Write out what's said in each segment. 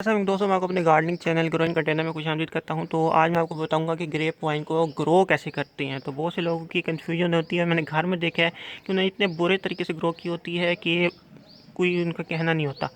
दोस्तों मैं आपको अपने गार्डनिंग चैनल ग्रोइंग कंटेनर में खुश आमदीद करता हूं। तो आज मैं आपको बताऊंगा कि ग्रेप वाइन को ग्रो कैसे करते हैं। तो बहुत से लोगों की कन्फ्यूजन होती है, मैंने घर में देखा है कि उन्हें इतने बुरे तरीके से ग्रो की होती है कि कोई उनका कहना नहीं होता।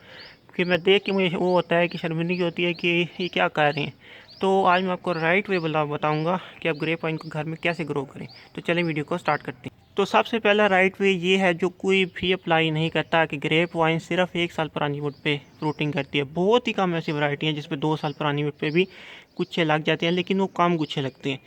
फिर मैं देख के मुझे वो होता है कि शर्मिंदगी होती है कि ये क्या कर रहे हैं। तो आज मैं आपको राइट वे बताऊँगा कि आप ग्रेप वाइन को घर में कैसे ग्रो करें। तो चलें वीडियो को स्टार्ट करते हैं। तो सबसे पहला राइट वे ये है जो कोई भी अप्लाई नहीं करता कि ग्रेप वाइन सिर्फ 1 साल पुरानी वुड पे फ्रूटिंग करती है। बहुत ही कम ऐसी वैरायटी है जिसपे 2 साल पुरानी वुड पे भी गुच्छे लग जाते हैं, लेकिन वो कम गुच्छे लगते हैं।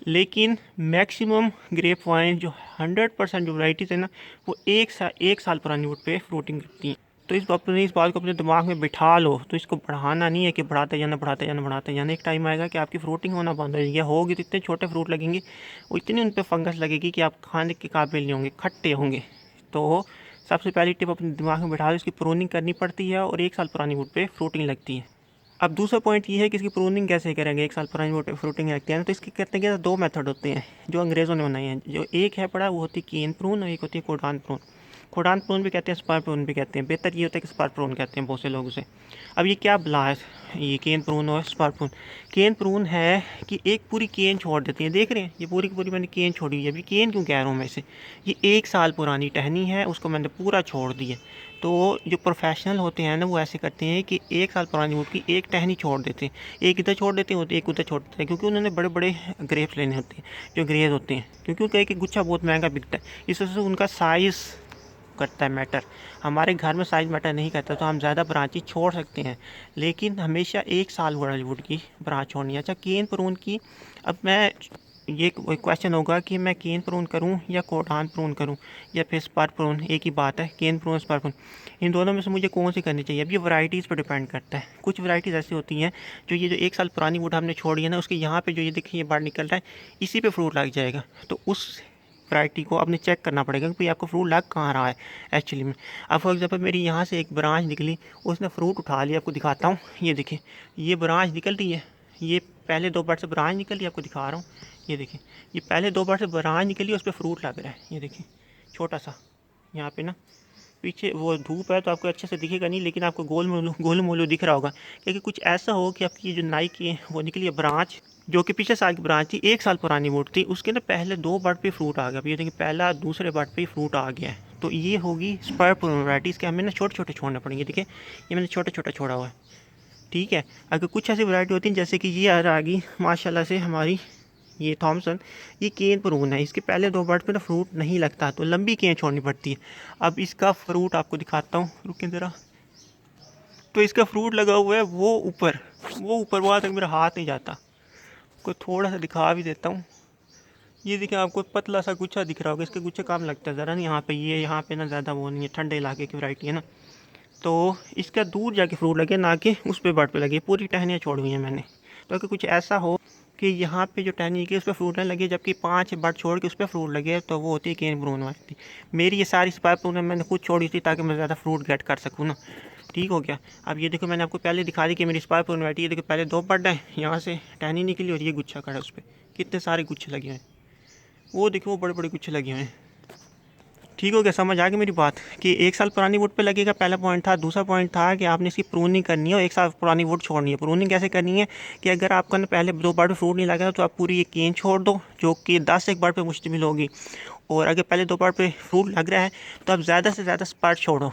लेकिन मैक्सिमम ग्रेप वाइन जो 100% जो वैरायटीज़ है ना, वो 1 साल पुरानी वुड पे फ्रूटिंग करती हैं। तो इस बात को अपने दिमाग में बिठा लो। तो इसको बढ़ाना नहीं है कि बढ़ाते जाना। एक टाइम आएगा कि आपकी फ्रूटिंग होना बंद हो जाएगी, होगी तो इतने छोटे फ्रूट लगेंगे, वो इतनी उन पर फंगस लगेगी कि आप खाने के काबिल नहीं होंगे, खट्टे होंगे। तो सबसे पहली टिप अपने दिमाग में बिठा लो, इसकी प्रूनिंग करनी पड़ती है और 1 साल पुरानी वुड पे फ्रूटिंग लगती है। अब दूसरा पॉइंट ये है कि इसकी प्रूनिंग कैसे करेंगे। 1 साल पुरानी वुड पे फ्रूटिंग लगती है ना, तो इसके करते हैं 2 मेथड होते हैं जो अंग्रेज़ों ने बनाए हैं। जो एक है बड़ा, वो होती है केन प्रून, और एक होती है कोडान प्रून। कोडान प्रून भी कहते हैं, स्पर प्रून भी कहते हैं। बेहतर ये होता है कि स्पर प्रून कहते हैं बहुत से लोग उसे। अब ये क्या बला है, ये केन प्रून और स्पर प्रून। केन प्रून है कि एक पूरी केन छोड़ देती है, देख रहे हैं ये पूरी की पूरी मैंने केन छोड़ी है। अभी केन क्यों कह रहा हूँ मैं इसे, ये 1 साल पुरानी टहनी है, उसको मैंने पूरा छोड़ दी है। तो जो प्रोफेशनल होते हैं ना, वो ऐसे करते हैं कि 1 साल पुरानी वुड की एक टहनी छोड़ देते हैं, एक इधर छोड़ देते हैं एक उधर छोड़ देते हैं, क्योंकि उन्होंने बड़े बड़े ग्रेप्स लेने होते हैं, जो ग्रेज होते हैं, क्योंकि उनका एक गुच्छा बहुत महंगा बिकता है। इस वजह से उनका साइज़ करता है मैटर। हमारे घर में साइज़ मैटर नहीं करता, तो हम ज़्यादा ब्रांचेज छोड़ सकते हैं, लेकिन हमेशा 1 साल वाली वुड की ब्रांच छोड़नी है। अच्छा, केन प्रून की, अब मैं ये क्वेश्चन होगा कि मैं केन प्रून करूं या कोडान प्रून करूं या फिर स्पर प्रून, एक ही बात है, केन प्रून स्पर प्रून। इन दोनों में से मुझे कौन सी करनी चाहिए, अब ये वैरायटीज़ पर डिपेंड करता है। कुछ वैरायटीज़ ऐसी होती हैं जो ये जो 1 साल पुरानी वुड हमने छोड़ी है ना, उसके यहाँ पे जो ये देखिए ये बाढ़ निकल रहा है, इसी पे फ्रूट लग जाएगा। तो उस वैरायटी को आपने चेक करना पड़ेगा कि भाई आपको फ्रूट लग कहाँ रहा है एक्चुअली में। अब फॉर एग्जांपल मेरी यहाँ से एक ब्रांच निकली, उसने फ्रूट उठा लिया, आपको दिखाता हूँ, ये देखिए ये ब्रांच निकल रही है, ये पहले 2 बार से ब्रांच निकली, आपको दिखा रहा हूँ, ये देखिए ये पहले 2 बार से ब्रांच निकली, उस पर फ्रूट लग रहा है, ये देखिए छोटा सा यहाँ पे ना। पीछे वो धूप है तो आपको अच्छे से दिखेगा नहीं, लेकिन आपको गोल मोलू दिख रहा होगा, क्योंकि कुछ ऐसा हो कि आपकी जो नाई की वो निकली है ब्रांच, जो कि पिछले साल की ब्रांच थी, 1 साल पुरानी वुड थी, उसके ना पहले 2 बर्ड पे फ्रूट आ गया। अब ये देखिए पहला दूसरे बर्ड पे फ्रूट आ गया है। तो ये होगी स्पर प्रून वैराइटीज़ के, हमें ना छोटे छोटे छोड़ने पड़ेंगे। देखिए ये मैंने छोटा छोटा छोड़ा हुआ है, ठीक है। अगर कुछ ऐसी वैरायटी होती है जैसे कि ये आ गई माशाल्लाह से हमारी, ये थॉमसन, ये केन प्रून है, इसके पहले 2 बर्ड पे ना फ्रूट नहीं लगता, तो लंबी केन छोड़नी पड़ती है। अब इसका फ्रूट आपको दिखाता हूँ, रुकें ज़रा। तो इसका फ्रूट लगा हुआ है वो ऊपर वहाँ तक मेरा हाथ नहीं जाता, को थोड़ा सा दिखा भी देता हूँ। ये देखिए आपको पतला सा गुच्छा दिख रहा होगा, इसके गुच्छे कम लगता है ज़रा नहीं, यहाँ पे ये यहाँ पे ना ज़्यादा वो नहीं है, ठंडे इलाके की वैरायटी है ना, तो इसका दूर जाके फ्रूट लगे, ना कि उस पर बर्ड पे लगे। पूरी टहनियाँ छोड़ी हुई हैं मैंने। तो अगर कुछ ऐसा हो कि यहाँ पे जो टहनी की उस पर फ्रूट नहीं लगे, जबकि 5 बर्ड छोड़ के उस पर फ्रूट लगे, तो वो होती है केन प्रून वाली। मेरी ये सारी स्पाइर प्रून मैंने खुद छोड़ी थी ताकि मैं ज़्यादा फ्रूट गेट कर सकूँ ना, ठीक हो गया। अब ये देखो मैंने आपको पहले दिखा दी कि मेरी स्पाइर प्रून वैरायटी, ये देखो पहले 2 बर्ड हैं, यहाँ से टहनी निकली और ये गुच्छा खड़ा है, उस पर कितने सारे गुच्छे लगे हुए हैं, वो देखो वो बड़े बड़े गुच्छे लगे हुए हैं। ठीक हो गया, समझ आ गई मेरी बात कि 1 साल पुरानी वुड पे लगेगा, पहला पॉइंट था। दूसरा पॉइंट था कि आपने इसकी प्रूनिंग करनी है और 1 साल पुरानी वुड छोड़नी है। प्रूनिंग कैसे करनी है कि अगर आपका ना पहले 2 बार पे फ्रूट नहीं लगा तो आप पूरी ये केन छोड़ दो, जो कि 10 एक बार पे मुश्तमिल होगी। और अगर पहले 2 बार पे फ्रूट लग रहा है तो आप ज़्यादा से ज़्यादा स्पार्ट छोड़ो,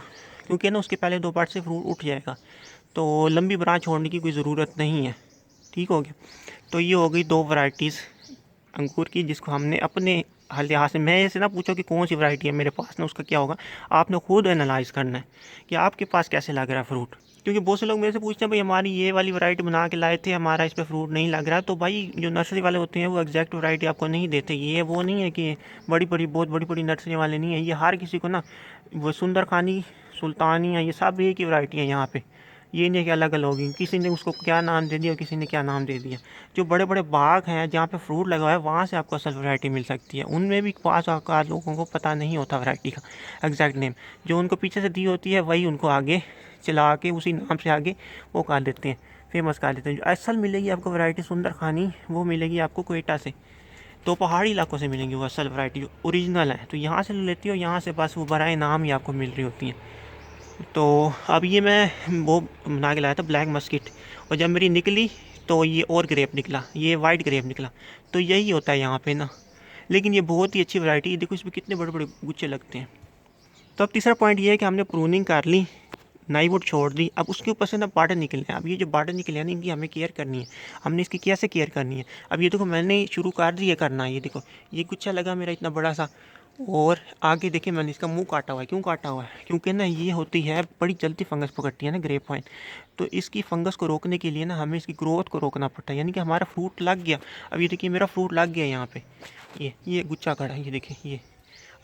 क्योंकि ना उसके पहले 2 बार से फ्रूट उठ जाएगा, तो लंबी ब्रांच छोड़ने की कोई ज़रूरत नहीं है। ठीक हो गया। तो ये हो गई 2 वैरायटीज़ अंगूर की, जिसको हमने अपने लिहाज से, मैं ऐसे ना पूछो कि कौन सी वैरायटी है मेरे पास ना, उसका क्या होगा, आपने खुद एनालाइज करना है कि आपके पास कैसे लग रहा है फ्रूट। क्योंकि बहुत से लोग मेरे से पूछते हैं भाई हमारी ये वाली वैरायटी बना के लाए थे, हमारा इस पर फ्रूट नहीं लग रहा। तो भाई जो नर्सरी वाले होते हैं वो एग्जैक्ट वैरायटी आपको नहीं देते। ये वो नहीं है कि बहुत बड़ी बड़ी नर्सरी वाले नहीं है, ये हर किसी को ना, वो सुंदर खानी, सुल्तानिया, ये सब एक ही वैरायटी है यहाँ पे। ये नहीं कि अलग अलग होगी, किसी ने उसको क्या नाम दे दिया और किसी ने क्या नाम दे दिया। जो बड़े बड़े बाग हैं जहाँ पे फ्रूट लगा हुआ है, वहाँ से आपको असल वैरायटी मिल सकती है। उनमें भी 5 लोगों को पता नहीं होता वैरायटी का एग्जैक्ट नेम, जो उनको पीछे से दी होती है वही उनको आगे चला के उसी नाम से आगे वो कर देते हैं, फेमस कर देते हैं। जो असल मिलेगी आपको वैरायटी सुंदर खानी, वो मिलेगी आपको कोयटा से, तो पहाड़ी इलाकों से मिलेंगी वो असल वैरायटी जो ओरिजिनल है। तो यहाँ से लेती हो, यहाँ से बस वो बराए नाम ही आपको मिल रही होती हैं। तो अब ये मैं वो बना के लाया था ब्लैक मस्किट, और जब मेरी निकली तो ये और ग्रेप निकला, ये वाइट ग्रेप निकला। तो यही होता है यहाँ पे ना, लेकिन ये बहुत ही अच्छी वैरायटी है। देखो इसमें कितने बड़े बड़े गुच्छे लगते हैं। तो अब तीसरा पॉइंट ये है कि हमने प्रूनिंग कर ली, नई वुड छोड़ दी, अब उसके ऊपर से ना बार्डर निकले हैं। अब ये जो बार्डर निकले हैं ना, इनकी हमें केयर करनी है। हमने इसकी कैसे केयर करनी है, अब ये देखो मैंने शुरू कर दिया करना। ये देखो ये गुच्छा लगा मेरा इतना बड़ा सा, और आगे देखिए मैंने इसका मुंह काटा हुआ है। क्यों काटा हुआ है, क्योंकि ना ये होती है बड़ी जल्दी फंगस पकड़ती है ना ग्रेप वाइन। तो इसकी फंगस को रोकने के लिए ना हमें इसकी ग्रोथ को रोकना पड़ता है, यानी कि हमारा फ्रूट लग गया। अब ये देखिए मेरा फ्रूट लग गया यहाँ पे, ये गुच्छा खड़ा है, ये देखिए ये।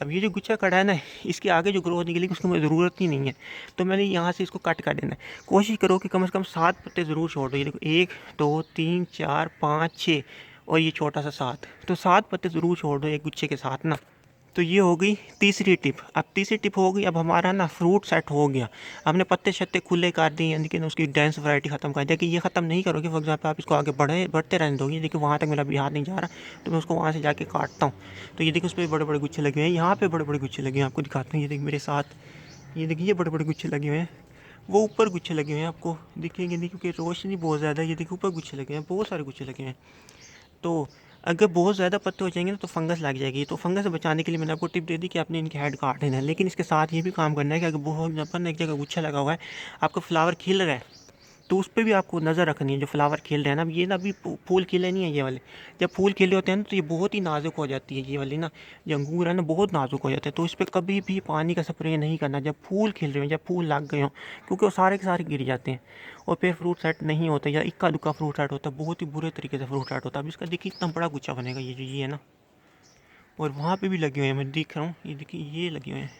अब ये जो गुच्छा खड़ा है ना, इसके आगे जो ग्रोथ निकलेगी उसकी मुझे ज़रूरत ही नहीं है। तो मैंने यहाँ से इसको कट कर देना है। कोशिश करो कि कम से कम 7 पत्ते ज़रूर छोड़ दो। ये देखो 1 2 3 4 5 6, और ये छोटा सा 7, तो 7 पत्ते ज़रूर छोड़ दो एक गुच्छे के साथ ना। तो ये हो गई तीसरी टिप। अब तीसरी टिप हो गई, अब हमारा ना फ्रूट सेट हो गया। हमने पत्ते शत्ते खुले कर दिए, लेकिन उसकी डेंस वैरायटी ख़त्म कर दिया कि ये ख़त्म नहीं करोगे। फॉर एग्जाम्पल आप इसको आगे बढ़ते रहने दोगे। देखिए वहाँ तक मेरा अभी हाथ नहीं जा रहा, तो मैं उसको वहाँ से जाके काटता हूँ। तो ये देखिए उस पर बड़े बड़े गुच्छे लगे हुए हैं, यहाँ पे बड़े बड़े गुच्छे लगे हुए हैं, आपको दिखाते हैं। ये देखिए मेरे साथ, ये देखिए ये बड़े बड़े गुच्छे लगे हुए हैं। वो ऊपर गुच्छे लगे हुए हैं, आपको दिखेंगे नहीं क्योंकि रोशनी बहुत ज़्यादा है। ये देखिए ऊपर गुच्छे लगे हैं, बहुत सारे गुच्छे लगे हुए हैं। तो अगर बहुत ज़्यादा पत्ते हो जाएंगे ना तो फंगस लग जाएगी। तो फंगस से बचाने के लिए मैंने आपको टिप दे दी कि आपने इनके हेड काट देना है। लेकिन इसके साथ ये भी काम करना है कि अगर बहुत अपन एक जगह गुच्छा लगा हुआ है, आपका फ्लावर खिल रहा है, तो उस पर भी आपको नज़र रखनी है। जो फ्लावर खिल रहे हैं ना, अब ये ना अभी फूल खिले नहीं है ये वाले। जब फूल खिले होते हैं ना तो ये बहुत ही नाजुक हो जाती है, ये वाली ना जो अंगूर है ना बहुत नाजुक हो जाते हैं। तो इस पर कभी भी पानी का स्प्रे नहीं करना जब फूल खिल रहे हैं, जब फूल लग गए हों, क्योंकि वो सारे के सारे गिर जाते हैं और फिर फ्रूट सेट नहीं होता, या इक्का दुक्का फ्रूट सेट होता है, बहुत ही बुरे तरीके से फ्रूट सेट होता है। अब इसका देखिए इतना बड़ा गुच्छा बनेगा ये जो ये है ना, और वहाँ पे भी लगे हुए हैं, मैं देख रहा हूँ। ये देखिए ये लगे हुए हैं,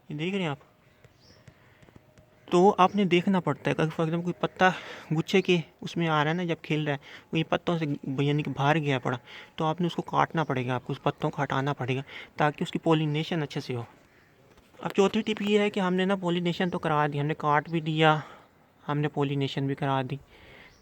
ये देख रहे हैं आप। तो आपने देखना पड़ता है, अगर फॉर एग्जाम्पल कोई पत्ता गुच्छे के उसमें आ रहा है ना, जब खिल रहा है, वो ये पत्तों से यानी कि बाहर गया पड़ा, तो आपने उसको काटना पड़ेगा, आपको उस पत्तों को हटाना पड़ेगा ताकि उसकी पोलिनेशन अच्छे से हो। अब चौथी टिप ये है कि हमने ना पोलिनेशन तो करा दी, हमने काट भी दिया, हमने पोलिनेशन भी करा दी।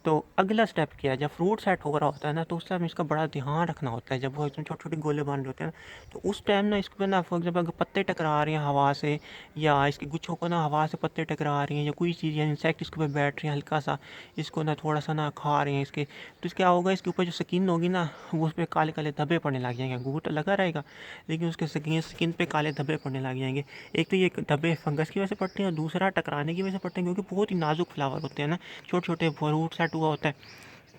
तो अगला स्टेप क्या है, जब फ्रूट सेट हो रहा होता है ना, तो उस टाइम इसका बड़ा ध्यान रखना होता है। जब वो एकदम छोटे छोटे गोले बन रहे होते हैं ना, तो उस टाइम ना इसको ना फॉर एग्जाम्पल अगर पत्ते टकरा रहे हैं हवा से, या इसके गुच्छों को ना हवा से पत्ते टकरा रही हैं, या कोई चीज़ या इंसेक्ट इसके ऊपर बैठ रहे हैं हल्का सा, इसको ना थोड़ा सा ना खा रहे हैं इसके, तो इसके क्या होगा, इसके ऊपर जो स्किन होगी ना, वो उस पर काले काले धब्बे पड़ने लग जाएंगे। अंगूर तो लगा रहेगा, लेकिन उसके स्किन पे काले धब्बे पड़ने लग जाएंगे। एक तो ये धब्बे फंगस की वजह से पड़ते हैं, और दूसरा टकराने की वजह से पड़ते हैं, क्योंकि बहुत ही नाजुक फ्लावर होते हैं ना, छोटे छोटे फ्रूट सेट हुआ होता है।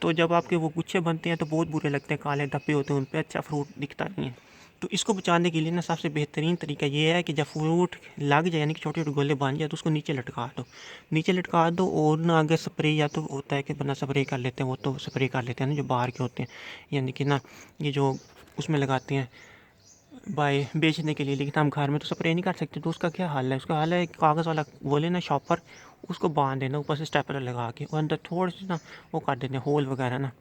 तो जब आपके वो गुच्छे बनते हैं तो बहुत बुरे लगते हैं, काले धब्बे होते हैं उन पे, अच्छा फ्रूट दिखता नहीं है। तो इसको बचाने के लिए ना सबसे बेहतरीन तरीका ये है कि जब फ्रूट लग जाए, यानी कि छोटे छोटे गोले बन जाए, तो उसको नीचे लटका दो, नीचे लटका दो। और ना अगर स्प्रे, या तो होता है कि बना स्प्रे कर लेते हैं, वो तो स्प्रे कर लेते हैं ना जो बाहर के होते हैं, यानी कि ना ये जो उसमें लगाते हैं बाय बेचने के लिए, लेकिन हम घर में तो स्प्रे नहीं कर सकते। तो उसका क्या हल है, उसका हल है कागज़ वाला वो लेना शॉपर, उसको बांध देना ऊपर से स्टेपलर लगा के, और अंदर थोड़ी सी ना वो कर देते हैं होल वगैरह ना,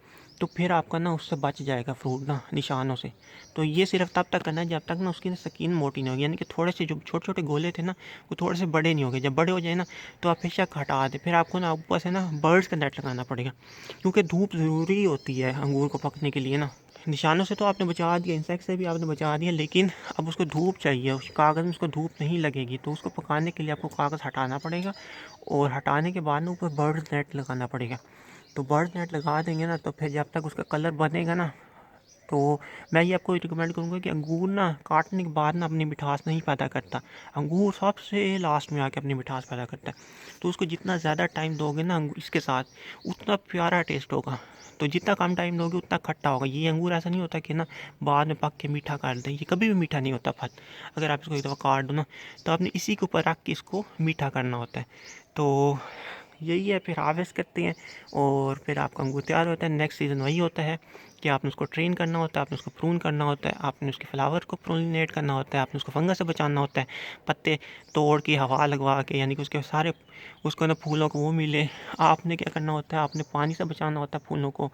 तो फिर आपका ना उससे बच जाएगा फ्रूट ना निशानों से। तो ये सिर्फ तब तक करना है जब तक ना उसकी स्किन मोटी नहीं होगी, यानी कि थोड़े से जो छोटे छोटे गोले थे ना वो थोड़े से बड़े नहीं हो गए। जब बड़े हो जाए ना तो आप बेशक हटा दें। फिर आपको ना ऊपर से ना बर्ड्स का नेट लगाना पड़ेगा, क्योंकि धूप ज़रूरी होती है अंगूर को पकने के लिए ना। निशानों से तो आपने बचा दिया, इंसेक्ट से भी आपने बचा दिया, लेकिन अब उसको धूप चाहिए, उस कागज़ में उसको धूप नहीं लगेगी। तो उसको पकाने के लिए आपको कागज़ हटाना पड़ेगा, और हटाने के बाद ना ऊपर बर्ड नेट लगाना पड़ेगा। तो बर्ड नेट लगा देंगे ना, तो फिर जब तक उसका कलर बनेगा ना, तो मैं ये आपको रिकमेंड करूँगा कि अंगूर ना काटने के बाद ना अपनी मिठास नहीं पैदा करता। अंगूर सबसे लास्ट में आके अपनी मिठास पैदा करता है। तो उसको जितना ज़्यादा टाइम दोगे ना इसके साथ, उतना प्यारा टेस्ट होगा। तो जितना कम टाइम दोगे उतना खट्टा होगा। ये अंगूर ऐसा नहीं होता कि ना बाद में पक के मीठा कर दें, ये कभी भी मीठा नहीं होता फल। अगर आप इसको एक दफ़ा काट दो ना, तो आपने इसी के ऊपर रख के इसको मीठा करना होता है। तो यही है, फिर हार्वेस्ट करते हैं और फिर आपका अंगूर तैयार होता है। नेक्स्ट सीज़न वही होता है कि आपने उसको ट्रेन करना होता है, आपने उसको प्रून करना होता है, आपने उसके फ्लावर को प्रोलिनेट करना होता है, आपने उसको फंगस से बचाना होता है, पत्ते तोड़ के हवा लगवा के, यानी कि उसके सारे उसको ना फूलों को वो मिले। आपने क्या करना होता है, आपने पानी से बचाना होता है फूलों को,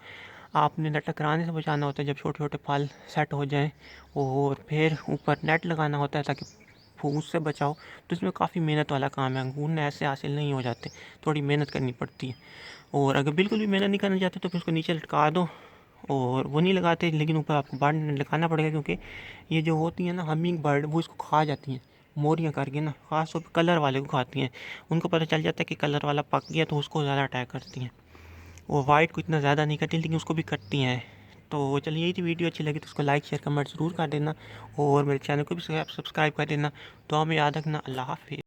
आपने न टकराने से बचाना होता है जब छोटे छोटे फल सेट हो जाएँ, और फिर ऊपर नेट लगाना होता है ताकि फूस से बचाओ। तो इसमें काफ़ी मेहनत वाला काम है, अंगूर ने ऐसे हासिल नहीं हो जाते, थोड़ी मेहनत करनी पड़ती है। और अगर बिल्कुल भी मेहनत नहीं करना चाहते तो फिर उसको नीचे लटका दो, और वो नहीं लगाते, लेकिन ऊपर आपको बर्ड लगाना पड़ेगा, क्योंकि ये जो होती है ना हमिंग बर्ड, वो इसको खा जाती हैं। मोरियाँ करके ना ख़ास तौर पे कलर वाले को खाती हैं। उनको पता चल जाता है कि कलर वाला पक गया तो उसको ज़्यादा अटैक करती हैं। वो वाइट को इतना ज़्यादा नहीं करती लेकिन उसको भी कटती हैं। तो चलिए यही थी, वीडियो अच्छी लगी तो उसको लाइक शेयर कमेंट ज़रूर कर देना और मेरे चैनल को भी सब्सक्राइब कर देना। दुआ में याद रखना। अल्लाह हाफ़िज़।